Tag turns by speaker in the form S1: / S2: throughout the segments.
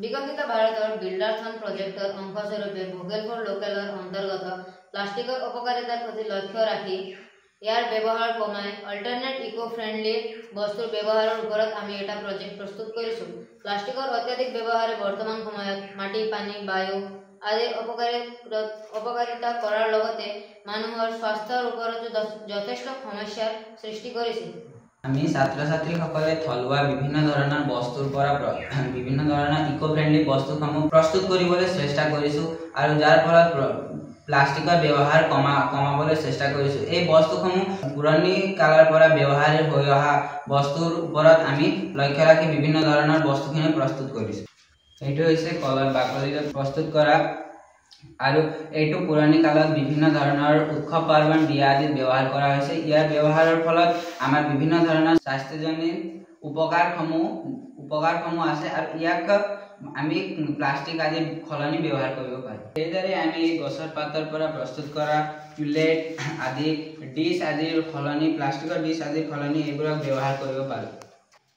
S1: বিকশিত ভাৰতৰ বিল্ডাৰথন প্ৰজেক্টৰ অংশস্বৰূপে ভোকেল ফৰ লোকেলৰ অন্তৰ্গত প্লাষ্টিকৰ অপকাৰিতাৰ প্ৰতি লক্ষ্য ৰাখি ইয়াৰ ব্যৱহাৰ কমাই অল্টাৰনেট ইকো ফ্ৰেণ্ডলি বস্তুৰ ব্যৱহাৰৰ ওপৰত আমি এটা প্ৰজেক্ট প্ৰস্তুত কৰিছোঁ। প্লাষ্টিকৰ অত্যাধিক ব্যৱহাৰে বৰ্তমান সময়ত মাটি, পানী, বায়ু আদি অপকাৰিতা কৰাৰ লগতে মানুহৰ স্বাস্থ্যৰ ওপৰতো যথেষ্ট সমস্যাৰ সৃষ্টি কৰিছে।
S2: আমি ছাত্ৰ-ছাত্ৰীসকলে থলুৱা বিভিন্ন ধৰণৰ বস্তুৰ পৰা বিভিন্ন ধৰণৰ ইকো ফ্ৰেণ্ডলি বস্তুসমূহ প্ৰস্তুত কৰিবলৈ চেষ্টা কৰিছোঁ আৰু যাৰ ফলত প্লাষ্টিকৰ ব্যৱহাৰ কমাবলৈ চেষ্টা কৰিছোঁ। এই বস্তুসমূহ পুৰণি কালৰ পৰা ব্যৱহাৰ হৈ অহা বস্তুৰ ওপৰত আমি লক্ষ্য ৰাখি বিভিন্ন ধৰণৰ বস্তুখিনি প্ৰস্তুত কৰিছোঁ। এইটো হৈছে কলৰ বাকলিৰে প্ৰস্তুত কৰা আৰু এইটো পুৰণি কালত বিভিন্ন ধৰণৰ উৎসৱ পাৰ্বণ বিয়া আদিত ব্যৱহাৰ কৰা হৈছে। ইয়াৰ ব্যৱহাৰৰ ফলত আমাৰ বিভিন্ন ধৰণৰ স্বাস্থ্যজনিত উপকাৰসমূহ আছে আৰু ইয়াক আমি প্লাষ্টিক আদি সলনি ব্যৱহাৰ কৰিব পাৰোঁ। এইদৰে আমি গছৰ পাতৰ পৰা প্ৰস্তুত কৰা প্লেট আদি ডিছ আদিৰ সলনি প্লাষ্টিকৰ ডিছ আদিৰ সলনি এইবোৰক ব্যৱহাৰ কৰিব পাৰোঁ।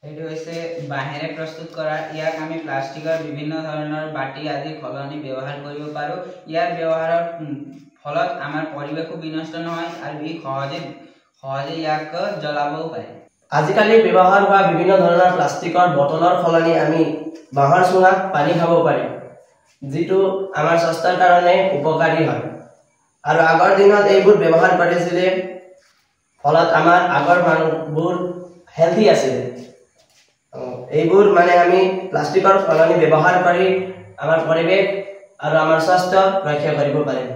S2: এইটো হৈছে বাঁহেৰে প্ৰস্তুত কৰা। ইয়াক আমি প্লাষ্টিকৰ বিভিন্ন ধৰণৰ বাটি আদি সলনি ব্যৱহাৰ কৰিব পাৰোঁ। ইয়াৰ ব্যৱহাৰৰ ফলত আমাৰ পৰিৱেশো বিনষ্ট নহয় আৰু ই সহজে ইয়াক জ্বলাবও পাৰে।
S3: আজিকালি ব্যৱহাৰ হোৱা বিভিন্ন ধৰণৰ প্লাষ্টিকৰ বটলৰ সলনি আমি বাঁহৰ চুঙাত পানী খাব পাৰিম, যিটো আমাৰ স্বাস্থ্যৰ কাৰণে উপকাৰী হয়। আৰু আগৰ দিনত এইবোৰ ব্যৱহাৰ কৰিছিলে, ফলত আমাৰ আগৰ মানুহবোৰ হেল্থি আছিলে। এইবোৰ আমি প্লাষ্টিকৰ সলনি ব্যৱহাৰ কৰি আমাৰ পৰিৱেশ আৰু আমাৰ স্বাস্থ্য ৰক্ষা কৰিব পাৰিম।